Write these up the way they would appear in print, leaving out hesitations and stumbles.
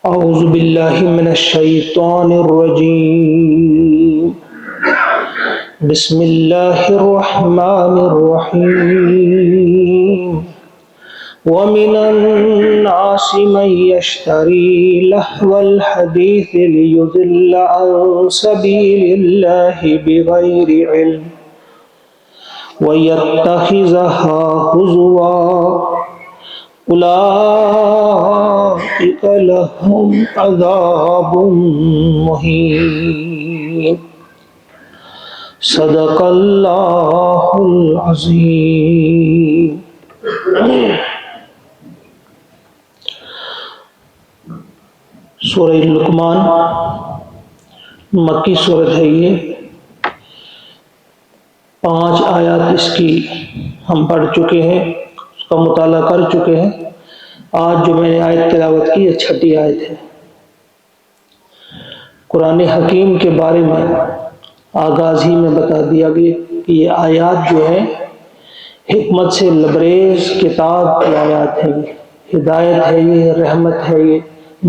اعوذ باللہ من الشیطان الرجیم بسم اللہ الرحمن الرحیم ومن الناس من يشتري لهو الحديث ليضل عن سبيل الله بغير علم ويتخذها هزوا أولئك لهم عذاب مهين صدق اللہ العظیم۔ سورہ لقمان مکی سورت ہے، یہ 5 آیات اس کی ہم پڑھ چکے ہیں، اس کا مطالعہ کر چکے ہیں۔ آج جو میں نے آیت تلاوت کی یہ 6ٹھی آیت ہے۔ قرآن حکیم کے بارے میں آغاز ہی میں بتا دیا گیا کہ یہ آیات جو ہیں حکمت سے لبریز کتاب کی آیات ہیں، ہدایت ہے، یہ رحمت ہے، یہ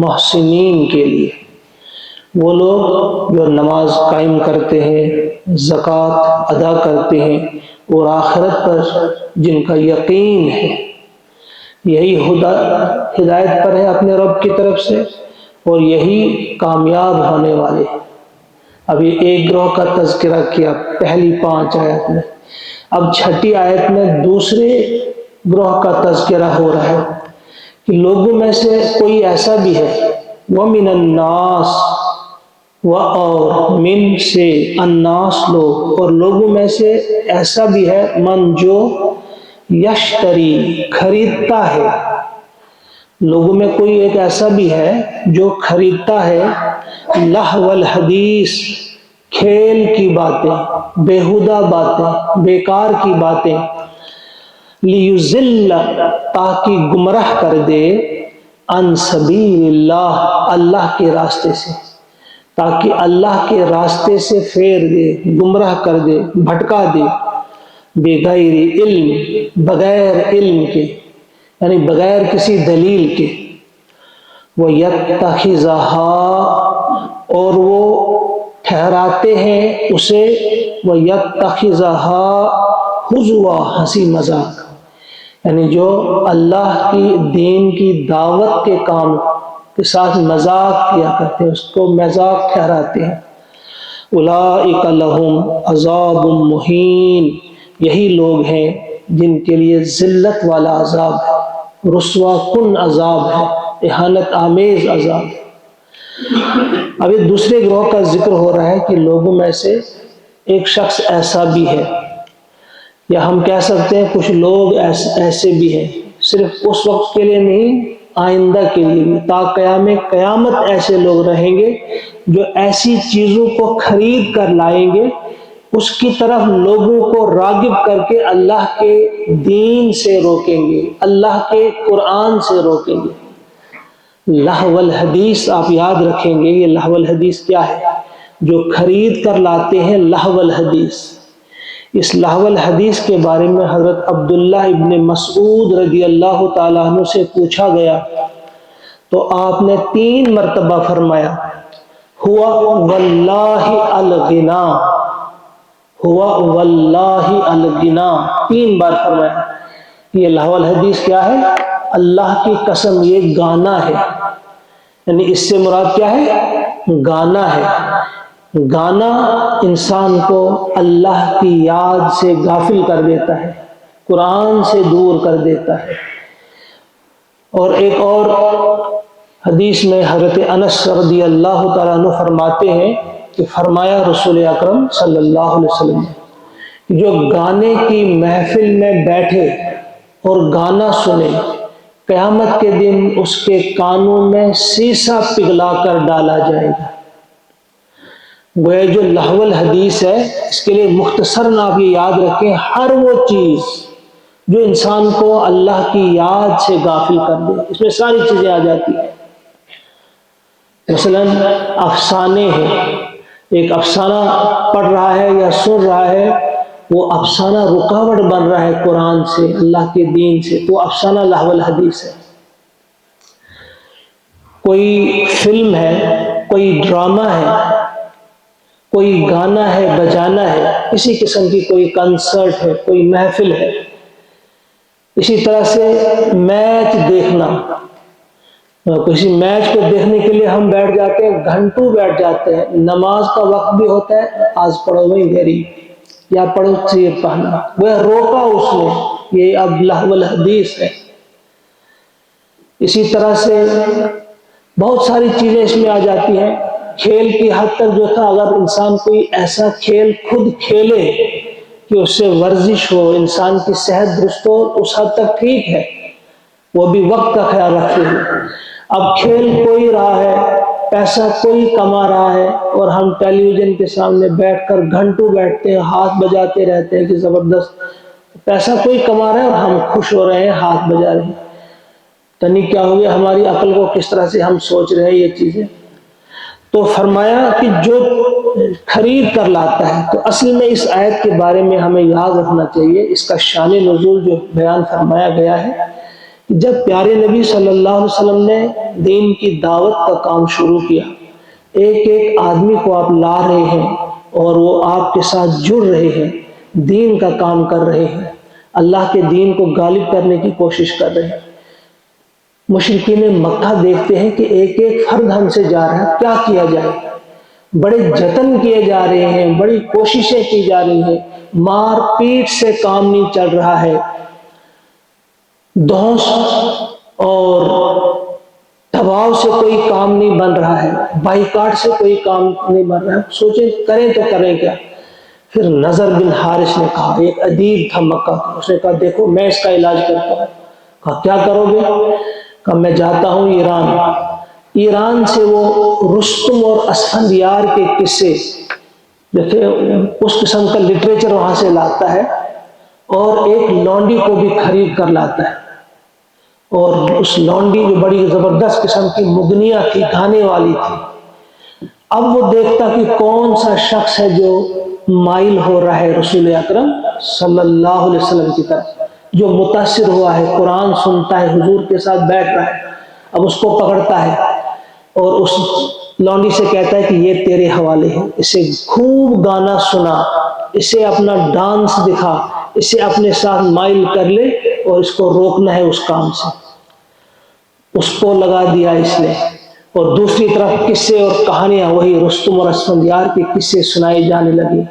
محسنین کے لیے، وہ لوگ جو نماز قائم کرتے ہیں، زکوٰۃ ادا کرتے ہیں اور آخرت پر جن کا یقین ہے، یہی ہدایت پر ہے اپنے رب کی طرف سے، اور یہی کامیاب ہونے والے ہیں۔ ابھی ایک گروہ کا تذکرہ کیا پہلی 5 آیت میں، اب 6ٹھی آیت میں دوسرے گروہ کا تذکرہ ہو رہا ہے کہ لوگوں میں سے کوئی ایسا بھی ہے، وَمِنَ النَّاسِ، اور من سے الناس لوگ، اور لوگوں میں سے ایسا بھی ہے من جو یشتری خریدتا ہے، لوگوں میں کوئی ایک ایسا بھی ہے جو خریدتا ہے لہو الحدیث، کھیل کی باتیں، بیہودہ باتیں، بیکار کی باتیں، لیضل، تاکہ گمراہ کر دے، عن سبیل اللہ، اللہ کے راستے سے، تاکہ اللہ کے راستے سے پھیر دے، گمراہ کر دے، بھٹکا دے، بغیر علم، بغیر علم کے، یعنی بغیر کسی دلیل کے، وَيَتَّخِذَهَا، اور وہ ٹھہراتے ہیں اسے، وَيَتَّخِذَهَا ہزوا، ہنسی مذاق، یعنی جو اللہ کی دین کی دعوت کے کام کے ساتھ مذاق کیا کرتے ہیں، اس کو مذاق ٹھہراتے ہیں۔ اولئک لہم عذاب مہین، یہی لوگ ہیں جن کے لیے ذلت والا عذاب ہے، رسوا کن عذاب ہے، اہانت آمیز عذاب ہے۔ اب یہ دوسرے گروہ کا ذکر ہو رہا ہے کہ لوگوں میں سے ایک شخص ایسا بھی ہے، یا ہم کہہ سکتے ہیں کچھ لوگ ایسے بھی ہیں، صرف اس وقت کے لیے نہیں، آئندہ کے لیے بھی، تا قیامت ایسے لوگ رہیں گے جو ایسی چیزوں کو خرید کر لائیں گے، اس کی طرف لوگوں کو راغب کر کے اللہ کے دین سے روکیں گے، اللہ کے قرآن سے روکیں گے۔ لہو الحدیث آپ یاد رکھیں گے، یہ لہو الحدیث کیا ہے؟ جو خرید کر لاتے ہیں لہو الحدیث۔ اس لہو الحدیث کے بارے میں حضرت عبداللہ ابن مسعود رضی اللہ تعالیٰ عنہ سے پوچھا گیا تو آپ نے 3 مرتبہ فرمایا، ہوا واللہ الغنا، ہوا واللہ الغنا، 3 بار فرمایا۔ یہ لہو الحدیث کیا ہے؟ اللہ کی قسم یہ گانا ہے، یعنی اس سے مراد کیا ہے؟ گانا ہے۔ گانا انسان کو اللہ کی یاد سے غافل کر دیتا ہے، قرآن سے دور کر دیتا ہے۔ اور ایک اور حدیث میں حضرت انس رضی اللہ تعالیٰ عنہ فرماتے ہیں کہ فرمایا رسول اکرم صلی اللہ علیہ وسلم نے، جو گانے کی محفل میں بیٹھے اور گانا سنے، قیامت کے دن اس کے کانوں میں سیسا پگھلا کر ڈالا جائے گا۔ گویا جو لہو الحدیث ہے، اس کے لیے مختصراً آپ یہ یاد رکھیں، ہر وہ چیز جو انسان کو اللہ کی یاد سے غافل کر دے، اس میں ساری چیزیں آ جاتی ہیں۔ مثلاً افسانے ہیں، ایک افسانہ پڑھ رہا ہے یا سن رہا ہے، وہ افسانہ رکاوٹ بن رہا ہے قرآن سے، اللہ کے دین سے، وہ افسانہ لہو الحدیث ہے۔ کوئی فلم ہے، کوئی ڈرامہ ہے، کوئی گانا ہے، بجانا ہے، اسی قسم کی کوئی کنسرٹ ہے، کوئی محفل ہے، اسی طرح سے میچ دیکھنا، کسی میچ کو دیکھنے کے لیے ہم بیٹھ جاتے ہیں، گھنٹوں بیٹھ جاتے ہیں، نماز کا وقت بھی ہوتا ہے، آج پڑھو وہی گھری یا پڑھو چیر پہنا، وہ روکا اس نے، یہ اب لہو الحدیث ہے۔ اسی طرح سے بہت ساری چیزیں اس میں آ جاتی ہیں۔ کھیل کی حد تک جو تھا، اگر انسان کوئی ایسا کھیل خود کھیلے کہ اس سے ورزش ہو، انسان کی صحت درست ہو، اس حد تک ٹھیک ہے، وہ بھی وقت کا خیال رکھتے ہیں۔ اب کھیل کوئی رہا ہے، پیسہ کوئی کما رہا ہے، اور ہم ٹیلی ویژن کے سامنے بیٹھ کر گھنٹوں بیٹھتے ہیں، ہاتھ بجاتے رہتے ہیں کہ زبردست پیسہ کوئی کما رہا ہے اور ہم خوش ہو رہے ہیں، ہاتھ بجا رہے ہیں۔ تنی کیا ہو گیا ہماری عقل کو، کس طرح سے ہم سوچ رہے ہیں یہ چیزیں۔ تو فرمایا کہ جو خرید کر لاتا ہے، تو اصل میں اس آیت کے بارے میں ہمیں یاد رکھنا چاہیے، اس کا شان نزول جو بیان فرمایا گیا ہے، جب پیارے نبی صلی اللہ علیہ وسلم نے دین کی دعوت کا کام شروع کیا، ایک ایک آدمی کو آپ لا رہے ہیں اور وہ آپ کے ساتھ جڑ رہے ہیں، دین کا کام کر رہے ہیں، اللہ کے دین کو غالب کرنے کی کوشش کر رہے ہیں۔ مشرکین مکہ دیکھتے ہیں کہ ایک ایک فرد ہم سے جا رہا ہے، کیا کیا جائے؟ بڑے جتن کیے جا رہے ہیں، بڑی کوششیں کی جا رہی ہیں، مار پیٹ سے کام نہیں چل رہا ہے، دھوس اور دباؤ سے کوئی کام نہیں بن رہا ہے، بائیکاٹ سے کوئی کام نہیں بن رہا ہے۔ سوچیں کریں تو کریں کیا؟ پھر نضر بن حارث نے کہا، ایک ادیب تھا مکہ کا، اس نے کہا دیکھو میں اس کا علاج کرتا ہوں۔ کہا کیا کرو گے؟ کہا میں جاتا ہوں ایران سے وہ رستم اور اسفندیار کے قصے جو تھے، اس قسم کا لٹریچر وہاں سے لاتا ہے، اور ایک لونڈی کو بھی خرید کر لاتا ہے، اور اس لونڈی جو بڑی زبردست قسم کی مغنیہ تھی، گانے والی تھی۔ اب وہ دیکھتا کہ کون سا شخص ہے جو مائل ہو رہا ہے رسول اکرم صلی اللہ علیہ وسلم کی طرف، جو متاثر ہوا ہے، قرآن سنتا ہے، حضور کے ساتھ بیٹھ رہا ہے۔ اب اس کو پکڑتا ہے اور اس لونڈی سے کہتا ہے کہ یہ تیرے حوالے ہے، اسے خوب گانا سنا، اسے اپنا ڈانس دکھا، اسے اپنے ساتھ مائل کر لے، اور اس کو روکنا ہے اس کام سے۔ اس کو لگا دیا اس نے، اور دوسری طرف قصے اور کہانیاں، وہی رستم اور اسفندیار کے قصے سنائے جانے لگے۔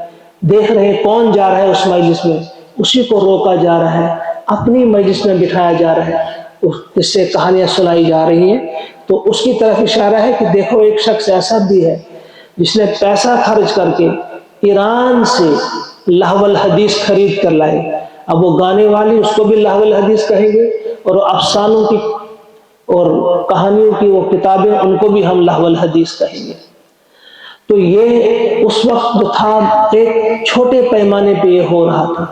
دیکھ رہے ہیں کون جا رہا ہے اس مجلس میں، اسی کو روکا جا رہا ہے، اپنی مجلس میں بٹھایا جا رہا ہے، اس قصے کہانیاں سنائی جا رہی ہیں۔ تو اس کی طرف اشارہ ہے کہ دیکھو ایک شخص ایسا بھی ہے جس نے پیسہ خرچ کر کے ایران سے لہو الحدیث خرید کر لائے۔ اب وہ گانے والی اس کو بھی لہو الحدیث کہیں گے، اور افسانوں کی اور کہانیوں کی وہ کتابیں، ان کو بھی ہم لہو الحدیث کہیں گے۔ تو یہ اس وقت جو تھا ایک چھوٹے پیمانے پہ یہ ہو رہا تھا۔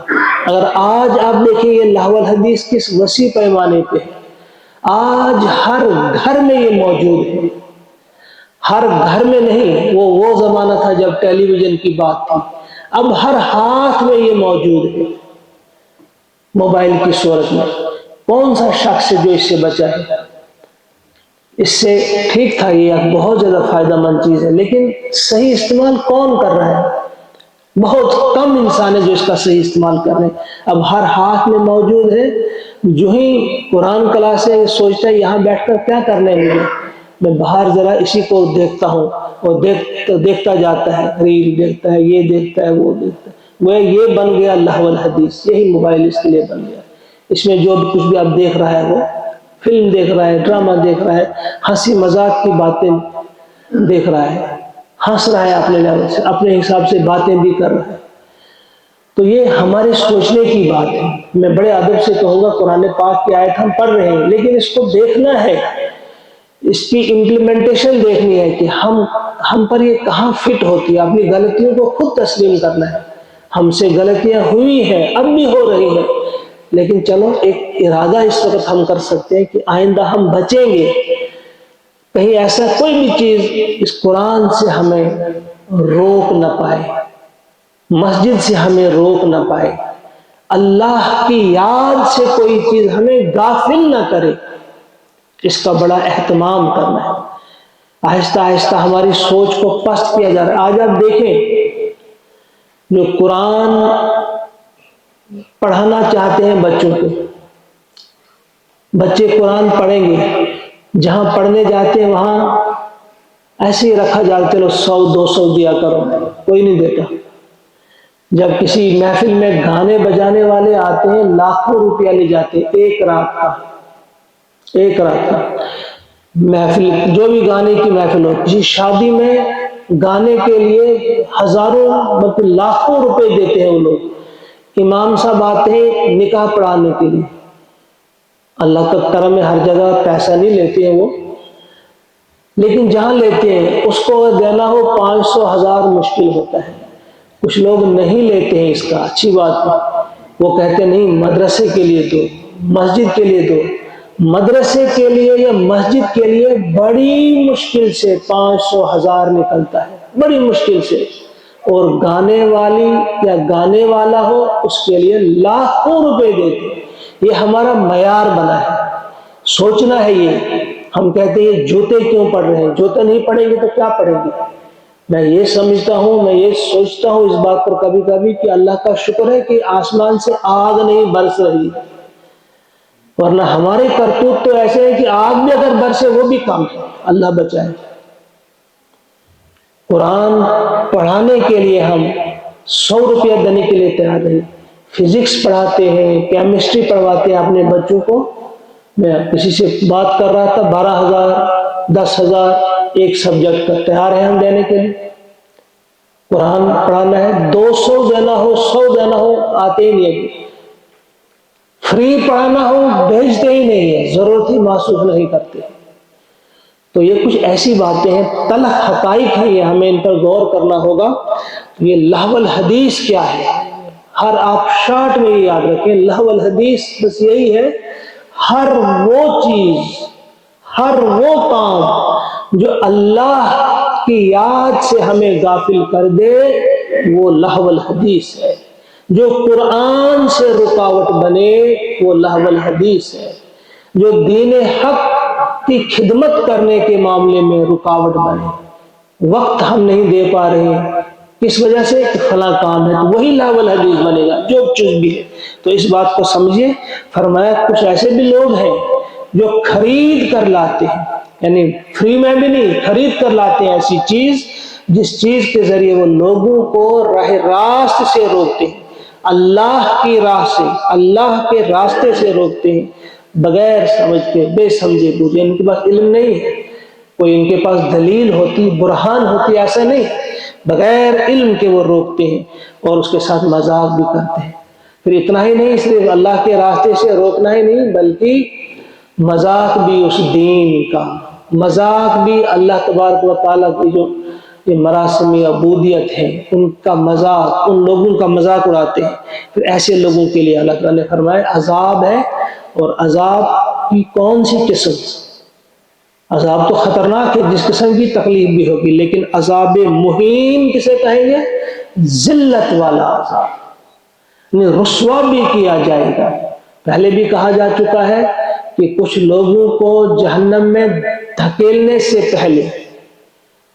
اگر آج آپ دیکھیں یہ لہو الحدیث کس وسیع پیمانے پہ ہے، آج ہر گھر میں یہ موجود ہے، ہر گھر میں نہیں، وہ زمانہ تھا جب ٹیلی ویژن کی بات تھی، اب ہر ہاتھ میں یہ موجود ہے موبائل کی صورت میں۔ کون سا شخص ہے جو اس سے بچا ہے؟ اس سے ٹھیک تھا، یہ ایک بہت زیادہ فائدہ مند چیز ہے، لیکن صحیح استعمال کون کر رہا ہے؟ بہت کم انسان ہے جو اس کا صحیح استعمال کر رہے ہیں۔ اب ہر ہاتھ میں موجود ہے، جو ہی قرآن کلاس ہے سوچتا ہے یہاں بیٹھ کر کیا کرنے لگے، میں باہر ذرا اسی کو دیکھتا ہوں، اور دیکھتا جاتا ہے، ریل دیکھتا ہے، یہ دیکھتا ہے، وہ دیکھتا ہے، وہ یہ بن گیا لہو الحدیث۔ یہی موبائل اس کے لیے بن گیا، اس میں جو بھی کچھ بھی آپ دیکھ رہا ہے، وہ فلم دیکھ رہا ہے، ڈرامہ دیکھ رہا ہے، ہنسی مذاق کی باتیں دیکھ رہا ہے، ہنس رہا ہے اپنے لیول سے، اپنے حساب سے باتیں بھی کر رہا ہے۔ تو یہ ہمارے سوچنے کی بات ہے۔ میں بڑے ادب سے کہوں گا، قرآن پاک کی آیت ہم پڑھ رہے ہیں، لیکن اس کو دیکھنا ہے، اس کی امپلیمنٹیشن دیکھنی ہے کہ ہم پر یہ کہاں فٹ ہوتی ہے۔ اپنی غلطیوں کو خود تسلیم کرنا ہے، ہم سے غلطیاں ہوئی ہیں، اب بھی ہو رہی ہیں، لیکن چلو ایک ارادہ اس وقت ہم کر سکتے ہیں کہ آئندہ ہم بچیں گے، کہیں ایسا کوئی بھی چیز اس قرآن سے ہمیں روک نہ پائے، مسجد سے ہمیں روک نہ پائے، اللہ کی یاد سے کوئی چیز ہمیں غافل نہ کرے۔ اس کا بڑا اہتمام کرنا ہے۔ آہستہ آہستہ ہماری سوچ کو پست کیا جا رہا ہے۔ آج آپ دیکھیں جو قرآن پڑھانا چاہتے ہیں بچوں کو، بچے قرآن پڑھیں گے، جہاں پڑھنے جاتے ہیں وہاں ایسے ہی رکھا جاتا، چلو 100 200 دیا کرو، کوئی نہیں دیتا۔ جب کسی محفل میں گانے بجانے والے آتے ہیں، لاکھوں روپیہ لے جاتے ہیں ایک رات کا محفل، جو بھی گانے کی محفل ہو، کسی شادی میں گانے کے لیے ہزاروں بلکہ لاکھوں روپے دیتے ہیں وہ لوگ۔ امام صاحب آتے ہیں نکاح پڑھانے کے لیے، اللہ کا کرم ہے ہر جگہ پیسہ نہیں لیتے ہیں وہ، لیکن جہاں لیتے ہیں اس کو دینا ہو 500 1000 مشکل ہوتا ہے۔ کچھ لوگ نہیں لیتے ہیں، اس کا اچھی بات ہے، وہ کہتے ہیں نہیں مدرسے کے لیے دو، مسجد کے لیے دو۔ مدرسے کے لیے یا مسجد کے لیے بڑی مشکل سے 500 1000 نکلتا ہے، بڑی مشکل سے، اور گانے والی یا گانے والا ہو اس کے لیے لاکھوں روپے دیتے ہیں۔ یہ ہمارا معیار بنا ہے، سوچنا ہے یہ۔ ہم کہتے ہیں یہ جوتے کیوں پڑھ رہے ہیں؟ جوتے نہیں پڑھیں گے تو کیا پڑھیں گے؟ میں یہ سمجھتا ہوں، میں یہ سوچتا ہوں اس بات پر کبھی کبھی کہ اللہ کا شکر ہے کہ آسمان سے آگ نہیں برس رہی، ورنہ ہمارے کرتوت تو ایسے ہیں کہ آگ بھی اگر برسے وہ بھی کم ہے، اللہ بچائے۔ قرآن پڑھانے کے لیے ہم 100 روپیہ دینے کے لیے تیار نہیں۔ فزکس پڑھاتے ہیں، کیمسٹری پڑھواتے ہیں اپنے بچوں کو۔ میں کسی سے بات کر رہا تھا، 12000 10000 ایک سبجیکٹ کا تیار ہے ہم دینے کے لیے۔ قرآن پڑھانا ہے، 200 دینا ہو 100 دینا ہو، آتے ہی نہیں ہے۔ فری پڑھانا ہو بھیجتے ہی نہیں ہے، ضرورت ہی محسوس نہیں کرتے۔ تو یہ کچھ ایسی باتیں ہیں، تلخ حقائق ہیں، یہ ہمیں ان پر غور کرنا ہوگا۔ یہ لہو الحدیث کیا ہے؟ ہر آپ شارٹ میں یہ یاد رکھیں، لہو الحدیث بس یہی ہے، ہر وہ چیز، ہر وہ کام جو اللہ کی یاد سے ہمیں غافل کر دے وہ لہو الحدیث ہے۔ جو قرآن سے رکاوٹ بنے وہ لہو الحدیث ہے۔ جو دین حق کی خدمت کرنے کے معاملے میں رکاوٹ بنے، وقت ہم نہیں دے پا رہے ہیں کس وجہ سے کہ فلاں کام ہے، تو وہی لہو الحدیث بنے گا جو چیز بھی ہے۔ تو اس بات کو سمجھیے۔ فرمایا کچھ ایسے بھی لوگ ہیں جو خرید کر لاتے ہیں، یعنی فری میں بھی نہیں، خرید کر لاتے ہیں ایسی چیز جس چیز کے ذریعے وہ لوگوں کو راہ راست سے روکتے ہیں، اللہ کی راہ سے، اللہ کے راستے سے روکتے ہیں، بغیر سمجھ کے، بے سمجھے بوجھے۔ ان کے پاس علم نہیں ہے، کوئی ان کے پاس دلیل ہوتی، برہان ہوتی، ایسا نہیں، بغیر علم کے وہ روکتے ہیں اور اس کے ساتھ مذاق بھی کرتے ہیں۔ پھر اتنا ہی نہیں، صرف اللہ کے راستے سے روکنا ہی نہیں بلکہ مذاق بھی اس دین کا، مذاق بھی اللہ تبارک و تعالیٰ کی جو یہ مراسم عبودیت ہے ان کا مذاق، ان لوگوں کا مذاق اڑاتے ہیں۔ پھر ایسے لوگوں کے لیے اللہ تعالیٰ نے فرمایا عذاب ہے، اور عذاب کی کون سی قسم؟ عذاب تو خطرناک ہے، جس قسم کی تکلیف بھی ہوگی، لیکن عذاب مہین کسے کہیں گے؟ ذلت والا عذاب، یعنی رسوا بھی کیا جائے گا۔ پہلے بھی کہا جا چکا ہے کہ کچھ لوگوں کو جہنم میں دھکیلنے سے پہلے،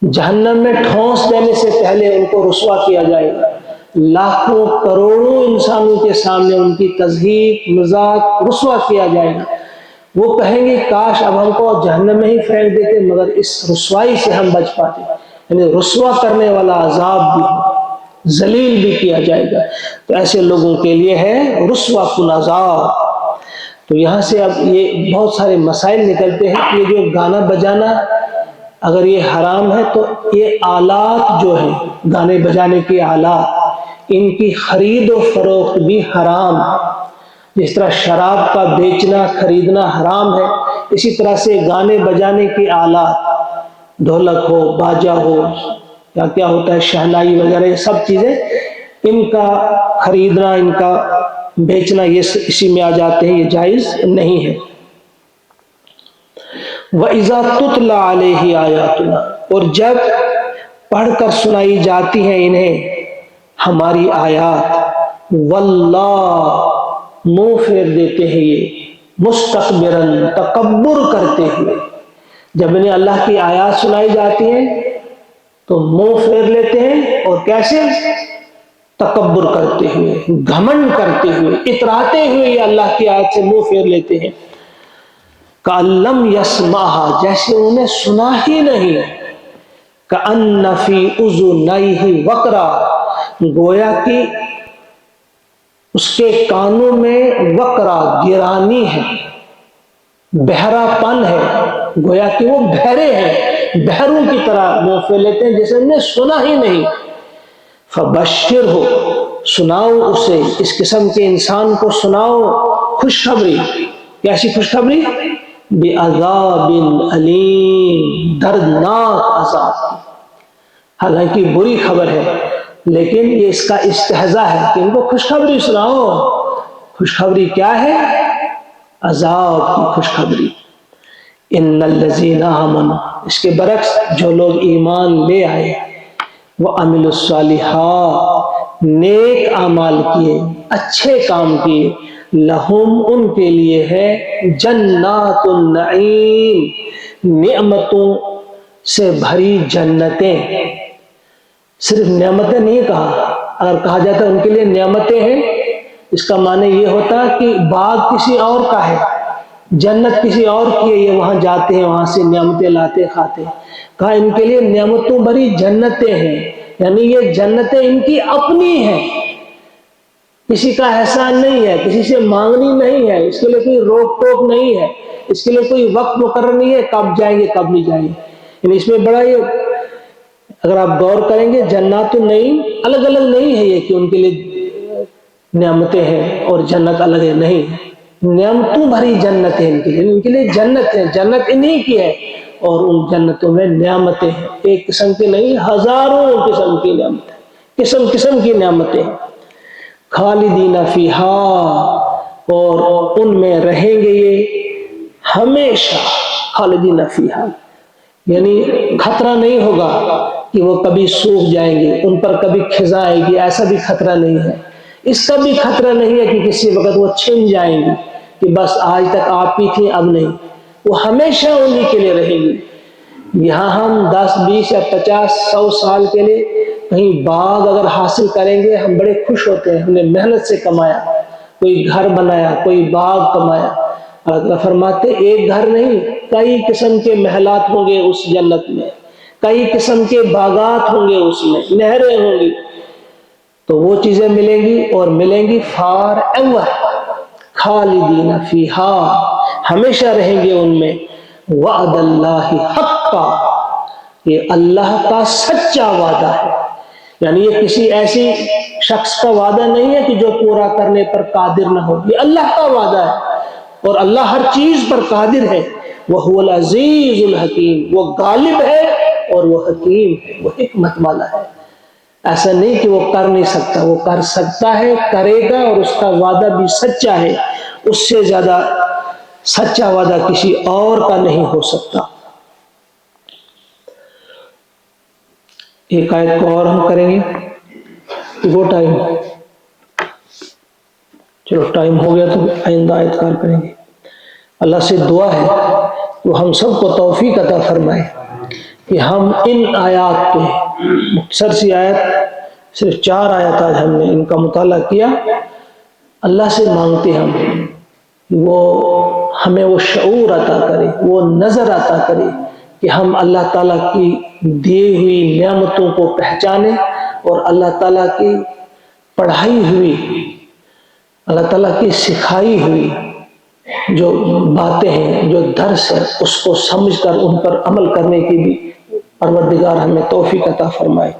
جہنم میں ٹھونس دینے سے پہلے ان کو رسوا کیا جائے گا، لاکھوں کروڑوں انسانوں کے سامنے ان کی تضحیک، مذاق، رسوا کیا جائے گا۔ وہ کہیں گے کاش اب ہم کو جہنم میں ہی پھینک دیتے، مگر اس رسوائی سے ہم بچ پاتے۔ یعنی رسوا کرنے والا عذاب بھی، ذلیل بھی کیا جائے گا۔ تو ایسے لوگوں کے لیے ہے رسوا کن عذاب۔ تو یہاں سے اب یہ بہت سارے مسائل نکلتے ہیں کہ یہ جو گانا بجانا اگر یہ حرام ہے تو یہ آلات جو ہیں، گانے بجانے کے آلات، ان کی خرید و فروخت بھی حرام ہے۔ جس طرح شراب کا بیچنا خریدنا حرام ہے، اسی طرح سے گانے بجانے کے آلات، ڈھولک ہو، باجا ہو، یا کیا ہوتا ہے شہنائی وغیرہ، یہ سب چیزیں ان کا خریدنا، ان کا بیچنا، یہ اسی میں آ جاتے ہیں، یہ جائز نہیں ہے۔ وَإِذَا تُتْلَى عَلَيْهِ آيَاتُنَا، اور جب پڑھ کر سنائی جاتی ہیں انہیں ہماری آیات، واللہ منہ پھیر دیتے ہیں یہ، مستکبراً تکبر کرتے ہوئے، جب انہیں اللہ کی آیات سنائی جاتی ہیں تو منہ پھیر لیتے ہیں، اور کیسے؟ تکبر کرتے ہوئے، گھمنڈ کرتے ہوئے، اتراتے ہوئے یہ اللہ کی آیت سے منہ پھیر لیتے ہیں۔ کَأَلَّمْ يَسْمَعْهَا، جیسے انہیں سنا ہی نہیں۔ کَأَنَّ فِي أُذُنَيْهِ وَقْرًا، گویا کہ اس کے کانوں میں وقرا، گرانی ہے، بہرا پن ہے، گویا کہ وہ بہرے ہیں، بہروں کی طرح منہ پھیر لیتے ہیں جیسے انہیں سنا ہی نہیں۔ فَبَشِّرْهُ، سناؤ اسے، اس قسم کے انسان کو سناؤ خوشخبری۔ کیسی خوشخبری؟ بِعَذَابٍ أَلِيمٍ، دردناک عذاب کی۔ حالانکہ بری خبر ہے، لیکن یہ اس کا استہزاء ہے کہ ان کو خوشخبری سناؤ۔ خوشخبری کیا ہے؟ عذاب کی خوشخبری۔ ان الذین آمنوا، اس کے برعکس جو لوگ ایمان لے آئے، وعملوا الصالحات، نیک اعمال کیے، اچھے کام کیے، لہم، ان کے لیے ہے جنات النعیم، نعمتوں سے بھری جنتیں۔ صرف نعمتیں نہیں کہا، اگر کہا جاتا ان کے لیے نعمتیں ہیں، اس کا معنی یہ ہوتا کہ باغ کسی اور کا ہے، جنت کسی اور کی ہے، یہ وہاں جاتے ہیں، وہاں سے نعمتیں لاتے کھاتے۔ کہا ان کے لیے نعمتوں بھری جنتیں ہیں، یعنی یہ جنتیں ان کی اپنی ہیں، کسی کا احسان نہیں ہے، کسی سے مانگنی نہیں ہے، اس کے لیے کوئی روک ٹوک نہیں ہے، اس کے لیے کوئی وقت مقرر نہیں ہے کب جائیں گے کب نہیں جائیں گے۔ یعنی اس میں بڑا یہ، اگر آپ غور کریں گے، جنات النعیم الگ الگ نہیں ہے، یہ کہ ان کے لیے نعمتیں ہیں اور جنت الگ ہے، نہیں، نعمتوں بھری جنتیں ان کے لیے جنت ہے، جنت انہی کی ہے، اور ان جنتوں میں نعمتیں ہیں، ایک قسم کی نہیں، ہزاروں قسم کی نعمتیں، قسم قسم کی نعمتیں، خالدین فیہا، اور ان میں رہیں گے یہ ہمیشہ، خالدین فیہا، یعنی خطرہ نہیں ہوگا کہ وہ کبھی سوکھ جائیں گے، ان پر کبھی خزاں آئے گی، ایسا بھی خطرہ نہیں ہے۔ اس کا بھی خطرہ نہیں ہے کہ کسی وقت وہ چھن جائیں گی، کہ بس آج تک آپ ہی تھی اب نہیں، وہ ہمیشہ انہی کے لیے رہیں گی۔ یہاں ہم 10 20 یا 50 100 سال کے لیے کہیں باغ اگر حاصل کریں گے، ہم بڑے خوش ہوتے ہیں، ہم نے محنت سے کمایا، کوئی گھر بنایا، کوئی باغ کمایا۔ اللہ فرماتے ایک گھر نہیں، کئی قسم کے محلات ہوں گے اس جنت میں، کئی قسم کے باغات ہوں گے اس میں، نہریں ہوں گی، تو وہ چیزیں ملیں گی، اور ملیں گی فار ایور، خالدین فیہا، ہمیشہ رہیں گے ان میں۔ وعد اللہ حقا، یہ اللہ کا سچا وعدہ ہے، یعنی یہ کسی ایسی شخص کا وعدہ نہیں ہے کہ جو پورا کرنے پر قادر نہ ہو، یہ اللہ کا وعدہ ہے، اور اللہ ہر چیز پر قادر ہے۔ وَهُوَ الْعَزِيزُ الْحَكِيمُ، وہ غالب ہے اور وہ حکیم ہے، وہ حکمت والا ہے۔ ایسا نہیں کہ وہ کر نہیں سکتا، وہ کر سکتا ہے، کرے گا، اور اس کا وعدہ بھی سچا ہے، اس سے زیادہ سچا وعدہ کسی اور کا نہیں ہو سکتا۔ ایک آیت کو اور ہم کریں گے، وہ ٹائم، چلو ٹائم ہو گیا تو آئندہ آیت کار کریں گے۔ اللہ سے دعا ہے وہ ہم سب کو توفیق عطا فرمائے کہ ہم ان آیات پہ، مختصر سی آیت، صرف 4 آیات آج ہم نے ان کا مطالعہ کیا، اللہ سے مانگتے ہم وہ ہمیں وہ شعور عطا کرے، وہ نظر عطا کرے کہ ہم اللہ تعالیٰ کی دی ہوئی نعمتوں کو پہچانیں، اور اللہ تعالیٰ کی پڑھائی ہوئی، اللہ تعالیٰ کی سکھائی ہوئی جو باتیں ہیں، جو درس ہے، اس کو سمجھ کر ان پر عمل کرنے کی بھی پروردگار ہمیں توفیق عطا فرمائے۔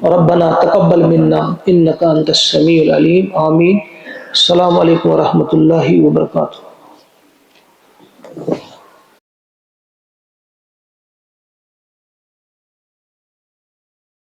ربنا تقبل منا انک انت السمیع العلیم، آمین۔ السلام علیکم ورحمۃ اللہ وبرکاتہ۔